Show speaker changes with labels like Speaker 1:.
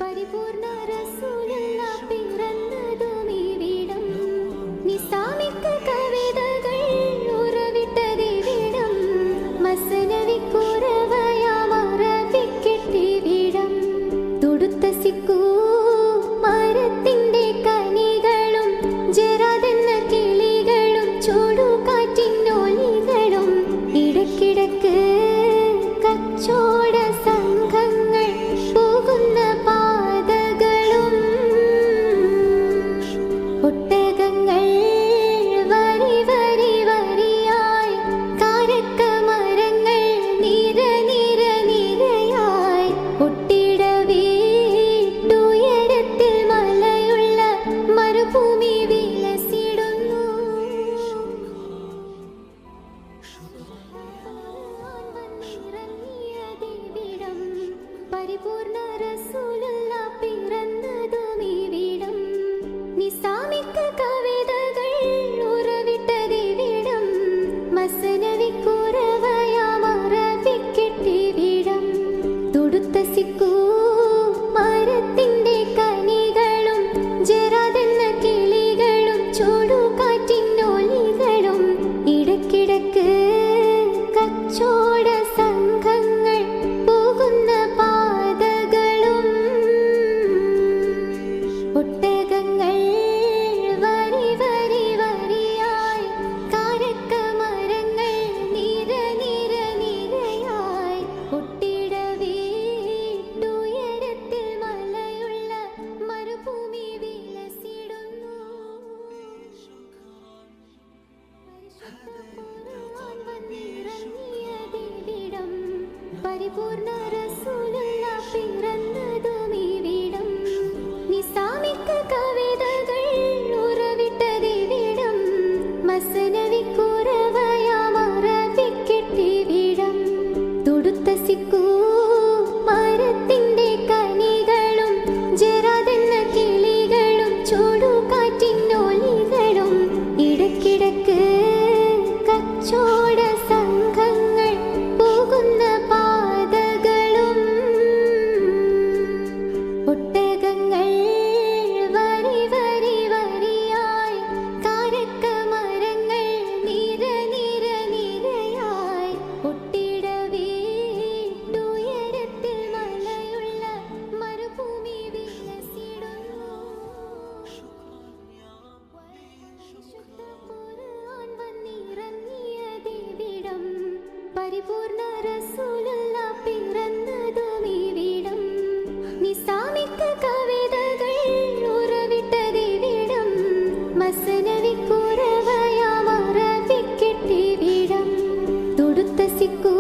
Speaker 1: പരിപൂർണ റസൂലുള്ള പിറന്നതും ഇവിടം. നിസാമിക്ക കവിതകൾ ഉറവിട്ടതിവിടം. മസനവിക്കുറവയാം അറബിക്കെട്ടിവിടം. തുടുത്ത സിക്കൂ മരത്തിന്റെ കനികളും ജറാദെന്ന കിളികളും ചൂടുകാറ്റിനൊലികളും ഇടക്കിടക്ക് കച്ചോട സംഘങ്ങൾ പോകുന്ന പാതകളും ഒട്ടകങ്ങൾ വരി വരി വരിയായി കാരക്കമരങ്ങൾ നിര നിര നിരയായി ഒട്ടിട വീട്ടുയരത്തിൽ മലയുള്ള മരുഭൂമി വിലസിടുന്നു. പരിപൂർണ റസൂലുള്ള പിറന്നതും ഇവിടം. നിസാമിക്ക കവിതകൾ ഉറവിട്ടതിവിടം. മസനവിക്കുറവയാം അറബിക്കെട്ടിവിടം. തുടുത്ത സിക്കൂ മരത്തിന്റെ കനികളും ജറാദെന്ന കിളികളും ചൂടുകാറ്റിനൊലികളും ഇടക്കിടക്ക് കച്ചോട സംഘങ്ങൾ പോകുന്ന പാതകളും ഒട്ടകങ്ങൾ വരി വരി വരിയായി കാരക്കമരങ്ങൾ നിര നിര നിരയായി ഒട്ടിട വീട്ടുയരത്തിൽ മലയുള്ള മരുഭൂമി വിലസിടുന്നു. പരിപൂർണ റസൂലുള്ള പിറന്നതും ഇവിടം. നിസാമിക്ക കവിതകൾ ഉറവിട്ടതിവിടം. മസനവിക്കുറവയാം അറബിക്കെട്ടിവിടം. തുടുത്ത സിക്കൂ മരത്തിന്റെ കനികളും ജറാദെന്ന കിളികളും ചൂടുകാറ്റിനൊലികളും ഇടക്കിടക്ക് കച്ചോട സംഘങ്ങൾ പോകുന്ന പാതകളും ഒട്ടകങ്ങൾ വരി വരി വരിയായി കാരക്കമരങ്ങൾ നിര നിര നിരയായി ഒട്ടിട വീട്ടുയരത്തിൽ മലയുള്ള മരുഭൂമി വിലസിടുന്നു. പരിശുദ്ധ ഖുർആൻ വന്നിറങ്ങിയതിവിടം. പരിപൂർണ റസൂലുള്ള പിറന്നതും ഇവിടം. നിസാമിക്ക കവിതകൾ ഉറവിട്ടതിവിടം. മസനവിക്കുറവയാം അറബിക്കെട്ടിവിടം. തുടുത്ത സിക്കൂ